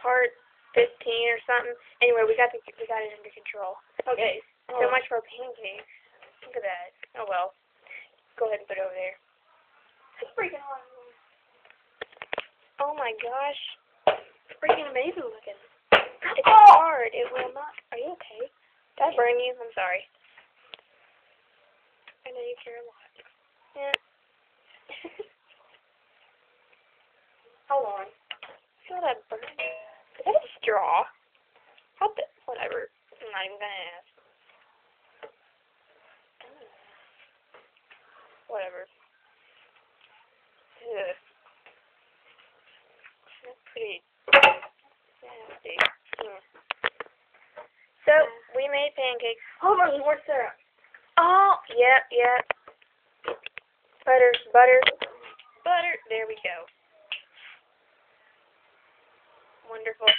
part 15 or something. Anyway, we got it under control. Okay, so much for pancakes. Look at that. Oh well. Go ahead and put it over there. It's freaking hot. Oh my gosh. It's freaking amazing looking. It's hard. It will not. Are you okay? Did I burn you? I'm sorry. I know you care a lot. Yeah. Hold on. Feel that burn? Is that a straw? Whatever. I'm not even gonna ask. Whatever. Ugh. That's pretty nasty. So, we made pancakes. Oh, there's more syrup. Oh, yep. Butter. There we go. Wonderful.